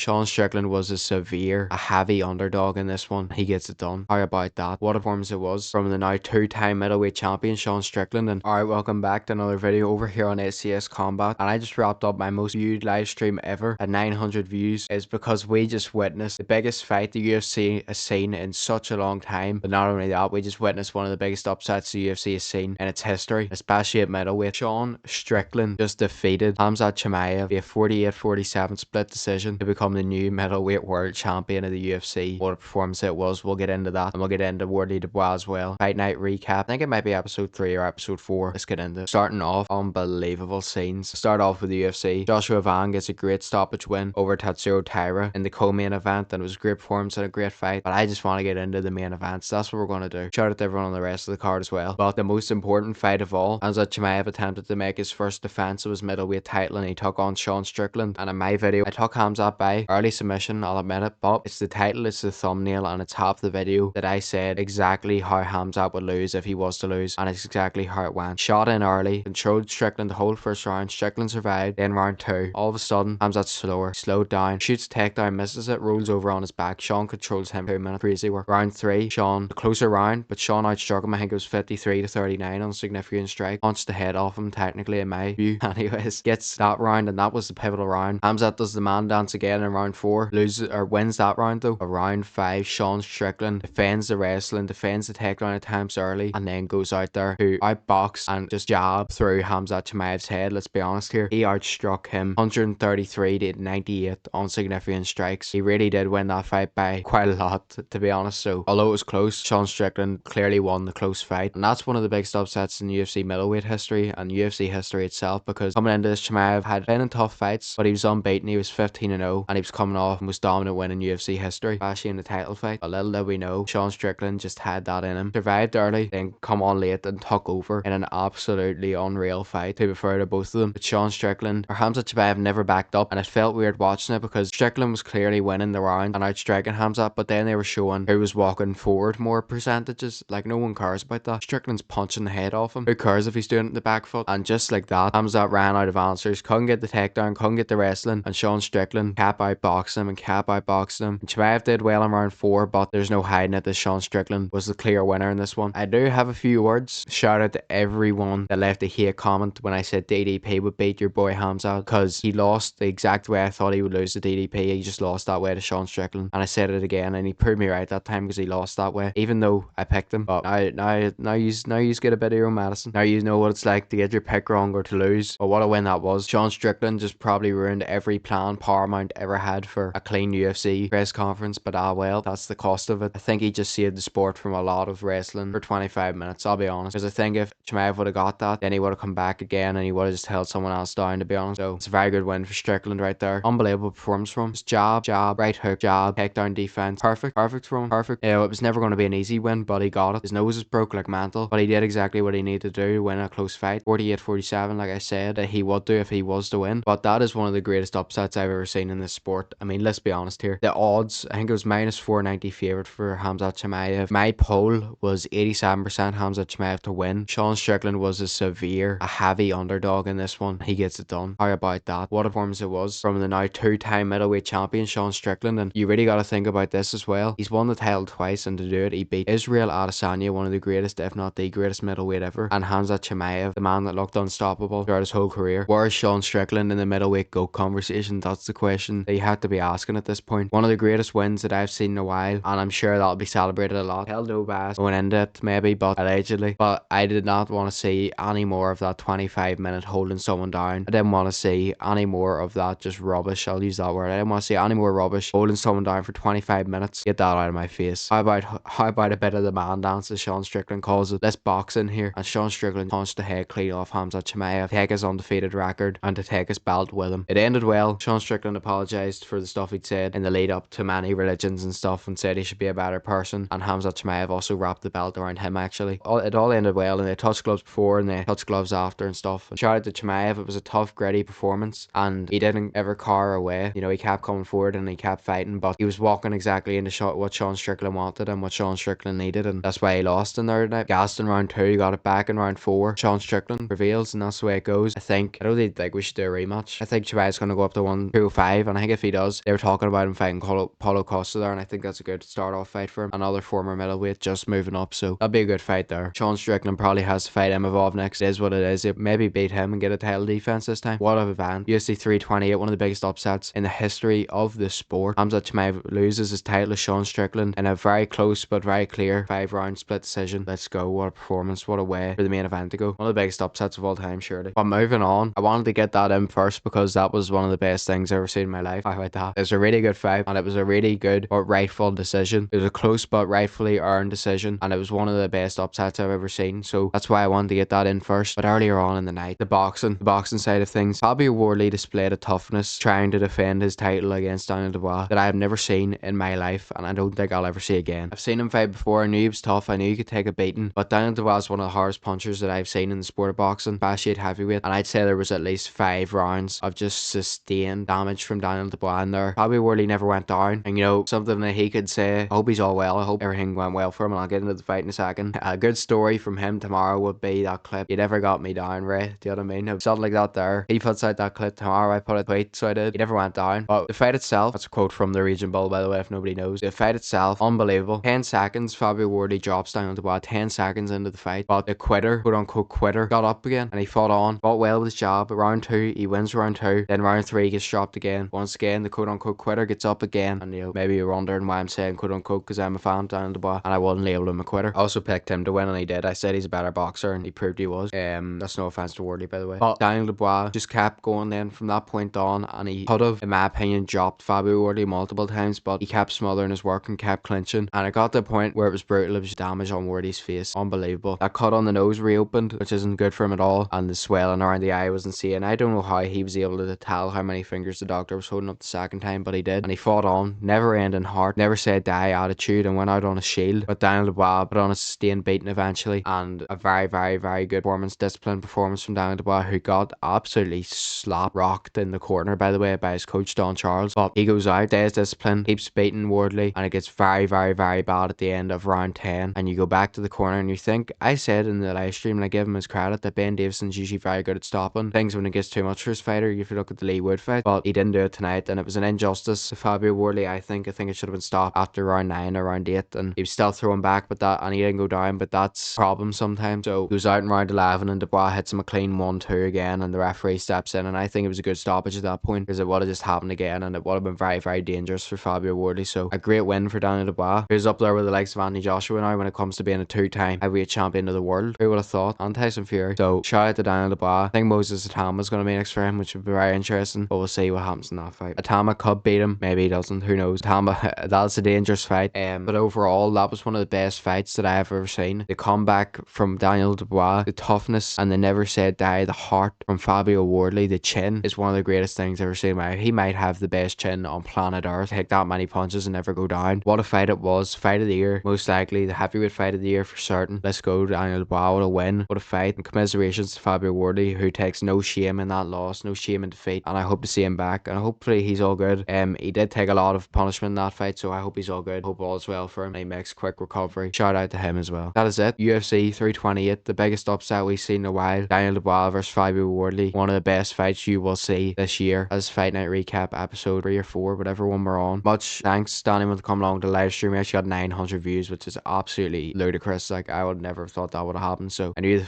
Sean Strickland was a heavy underdog in this one. He gets it done. How about that? What a performance it was from the now two-time middleweight champion Sean Strickland. And alright, welcome back to another video over here on SCS Combat. And I just wrapped up my most viewed live stream ever at 900 views. Is because we just witnessed the biggest fight the UFC has seen in such a long time. But not only that, we just witnessed one of the biggest upsets the UFC has seen in its history, especially at middleweight. Sean Strickland just defeated KHAMZAT via 48-47 split decision to become the new middleweight world champion of the UFC. What a performance it was. We'll get into that, and we'll get into Wardley Dubois as well. Fight night recap. I think it might be episode 3 or episode 4. Let's get into it. Starting off, unbelievable scenes. Start off with the UFC. Joshua Van gets a great stoppage win over Tatsuro Taira in the co-main event, and it was a great performance and a great fight. But I just want to get into the main events. That's what we're going to do. Shout out to everyone on the rest of the card as well. But the most important fight of all, KhamZat attempted to make his first defense of his middleweight title, and he took on Sean Strickland. And in my video, I took KhamZat by early submission, I'll admit it, but it's the title, it's the thumbnail, and it's half the video that I said exactly how KhamZat would lose if he was to lose, and it's exactly how it went. Shot in early, controlled Strickland the whole first round. Strickland survived. Then round 2, all of a sudden KhamZat's slower, slowed down, shoots takedown, misses it, rolls over on his back. Sean controls him 2 minutes, crazy work. Round 3, Sean, the closer round, but Sean outstruck him. I think it was 53-39 on significant strike. Punched the head off him, technically, in my view. Anyways, gets that round, and that was the pivotal round. KhamZat does the man dance again in round 4, loses or wins that round though. Round 5, Sean Strickland defends the wrestling, defends the takedown attempts early, and then goes out there to outbox and just jab through KhamZat Chimaev's head. Let's be honest here, he outstruck him 133-98 on significant strikes. He really did win that fight by quite a lot, to be honest. So although it was close, Sean Strickland clearly won the close fight, and that's one of the biggest upsets in UFC middleweight history and UFC history itself, because coming into this, Chimaev had been in tough fights, but he was unbeaten. He was 15-0, and he was coming off the most dominant win in UFC history, especially in the title fight. A little did we know, Sean Strickland just had that in him. Survived early, then come on late and took over in an absolutely unreal fight, to be fair to both of them. But Sean Strickland, or KhamZat Chimaev, never backed up, and it felt weird watching it because Strickland was clearly winning the round and outstriking KhamZat, but then they were showing who was walking forward more percentages. Like, no one cares about that. Strickland's punching the head off him. Who cares if he's doing it in the back foot? And just like that, KhamZat ran out of answers, couldn't get the takedown, couldn't get the wrestling, and Sean Strickland kept outboxing him and kept outboxing him. And Chimaev did well in round 4, but there's no hiding it that Sean Strickland was the clear winner in this one. I do have a few words. Shout out to everyone that left a hate comment when I said DDP would beat your boy KhamZat, because he lost the exact way I thought he would lose to DDP. He just lost that way to Sean Strickland, and I said it again, and he proved me right that time because he lost that way, even though I picked him. But now you get a bit of your own medicine. Now you know what it's like to get your pick wrong or to lose. But what a win that was. Sean Strickland just probably ruined every plan Paramount ever had for a clean UFC press conference, but well, that's the cost of it. I think he just saved the sport from a lot of wrestling for 25 minutes, I'll be honest, because I think if Chimaev would have got that, then he would have come back again and he would have just held someone else down, to be honest. So it's a very good win for Strickland right there. Unbelievable performance from him. Just jab, right hook, jab, takedown defense. Perfect from him. Perfect. You know, it was never going to be an easy win, but he got it. His nose is broke like mental, but he did exactly what he needed to do to win a close fight. 48-47, like I said, that he would do if he was to win. But that is one of the greatest upsets I've ever seen in this sport. I mean, let's be honest here. The odds, I think it was -490 favourite for KhamZat Chimaev. My poll was 87% KhamZat Chimaev to win. Sean Strickland was a heavy underdog in this one. He gets it done. How about that? What a performance it was from the now two-time middleweight champion Sean Strickland. And you really got to think about this as well. He's won the title twice, and to do it, he beat Israel Adesanya, one of the greatest, if not the greatest middleweight ever, and KhamZat Chimaev, the man that looked unstoppable throughout his whole career. Where is Sean Strickland in the middleweight GOAT conversation? That's the question that you have to be asking at this point. One of the greatest wins that I've seen in a while, and I'm sure that'll be celebrated a lot. Held no bias going into it, maybe, but allegedly. But I did not want to see any more of that 25-minute holding someone down. I didn't want to see any more of that just rubbish. I'll use that word. I didn't want to see any more rubbish holding someone down for 25 minutes. Get that out of my face. How about a bit of the man dance, as Sean Strickland calls it? Let's box in here. And Sean Strickland punched the head clean off KhamZat Chimaev, take his undefeated record and to take his belt with him. It ended well. Sean Strickland apologised for the stuff he'd said in the lead up to many religions and stuff, and said he should be a better person. And KhamZat Chimaev also wrapped the belt around him, actually. It all ended well, and they touched gloves before and they touched gloves after and stuff. And shout out to Chimaev. It was a tough, gritty performance, and he didn't ever cower away. You know, he kept coming forward and he kept fighting, but he was walking exactly into what Sean Strickland wanted and what Sean Strickland needed, and that's why he lost in there tonight. Gassed in round 2, got it back in round 4. Sean Strickland prevails, and that's the way it goes. I don't think we should do a rematch. I think Chimaev's going to go up to 205, and I think if he does. They were talking about him fighting Paulo Costa there, and I think that's a good start off fight for him. Another former middleweight just moving up, so that'll be a good fight there. Sean Strickland probably has to fight Imavov next. It is what it is. It maybe beat him and get a title defense this time. What a event. UFC 328, one of the biggest upsets in the history of the sport. Khamzat Chimaev loses his title to Sean Strickland in a very close but very clear 5-round split decision. Let's go. What a performance. What a way for the main event to go. One of the biggest upsets of all time, surely. But moving on, I wanted to get that in first because that was one of the best things I've ever seen in my life. How about that? It was a really good fight, and it was a really good but rightful decision. It was a close but rightfully earned decision, and it was one of the best upsets I've ever seen. So that's why I wanted to get that in first. But earlier on in the night, the boxing side of things, Fabio Wardley displayed a toughness trying to defend his title against Daniel Dubois that I have never seen in my life, and I don't think I'll ever see again. I've seen him fight before. I knew he was tough. I knew he could take a beating, but Daniel Dubois is one of the hardest punchers that I've seen in the sport of boxing, especially at heavyweight. And I'd say there was at least 5 rounds of just sustained damage from Daniel Dubois in there. Fabio Wardley never went down, and you know, something that he could say, I hope he's all well. I hope everything went well for him, and I'll get into the fight in a second. A good story from him tomorrow would be that clip, "You never got me down, Ray." Do you know what I mean? Something like that there. He puts out that clip tomorrow. I put a tweet, so I did. He never went down. But the fight itself, that's a quote from the Region Bull, by the way, if nobody knows. The fight itself, unbelievable. 10 seconds, Fabio Wardley drops Daniel Dubois 10 seconds into the fight. But the quitter, quote unquote quitter, got up again and he fought on, fought well with his jab. Round 2, he wins round 2. Then round 3, he gets dropped again. Once again, the quote unquote quitter gets up again. And you know, maybe you're wondering why I'm saying quote unquote, because I'm a fan of Daniel Dubois and I wouldn't label him a quitter. I also picked him to win and he did. I said he's a better boxer and he proved he was. That's no offense to Wardley, by the way. But Daniel Dubois just kept going then from that point on, and he could have, in my opinion, dropped Fabio Wardley multiple times, but he kept smothering his work and kept clinching, and it got to the point where it was brutal. It was damage on Wardley's face. Unbelievable. That cut on the nose reopened, which isn't good for him at all, and the swelling around the eye was insane. I don't know how he was able to tell how many fingers the doctor was holding up the second time, but he did, and he fought on. Never ending heart, never said die attitude, and went out on a shield. But Daniel Dubois put on a sustained beating eventually, and a very, very, very good performance, disciplined performance from Daniel Dubois, who got absolutely slap rocked in the corner, by the way, by his coach Don Charles. But he goes out, stays disciplined, keeps beating Wardley, and it gets very, very, very bad at the end of round 10. And you go back to the corner and you think, I said in the live stream, and I give him his credit, that Ben Davison's usually very good at stopping things when it gets too much for his fighter, if you look at the Lee Wood fight. But he didn't do it tonight, and it was an injustice to Fabio Wardley. I think it should have been stopped after round 9 or round 8, and he was still throwing back, but that, and he didn't go down, but that's a problem sometimes. So he goes out in round 11 and Dubois hits him a clean 1-2 again, and the referee steps in, and I think it was a good stoppage at that point, because it would have just happened again, and it would have been very, very dangerous for Fabio Wardley. So a great win for Daniel Dubois, who's up there with the likes of Anthony Joshua now when it comes to being a 2-time heavyweight champion of the world. Who would have thought? And Tyson Fury. So shout out to Daniel Dubois. I think Moses Atama is going to be next for him, which would be very interesting, but we'll see what happens in that fight. Atama could beat him, maybe he doesn't, who knows. Atama, that's a dangerous fight. But overall, that was one of the best fights that I've ever seen. The comeback from Daniel Dubois, the toughness and the never said die, the heart from Fabio Wardley, the chin is one of the greatest things I've ever seen. He might have the best chin on planet Earth. Take that many punches and never go down. What a fight it was. Fight of the year, most likely the heavyweight fight of the year for certain. Let's go, Daniel Dubois. What a win. What a fight. And commiserations to Fabio Wardley, who takes no shame in that loss, no shame in defeat. And I hope to see him back, and hopefully he's all good. He did take a lot of punishment in that fight, so I hope he's all good. Hope all is well for him. He makes quick recovery. Shout out to him as well. That is it. UFC 328, the biggest upset we've seen in a while. Daniel Dubois versus Fabio Wardley, one of the best fights you will see this year, as Fight Night Recap episode 3 or 4, whatever one we're on. Much thanks to anyone to come along to the live stream. We actually got 900 views, which is absolutely ludicrous. Like, I would never have thought that would have happened. So I knew the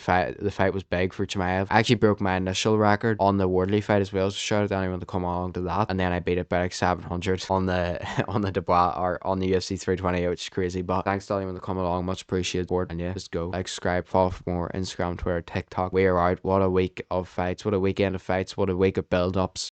fight was big for Chimaev. I actually broke my initial record on the Wardley fight as well, so shout out to anyone to come along to that. And then I beat it by like 700 on the Dubois, or on the UFC 328, which is crazy. But thanks to anyone to come along, much appreciated. And yeah, just go like, subscribe, follow for more. Instagram, Twitter, TikTok. We are out. What a week of fights, what a weekend of fights, what a week of build-ups.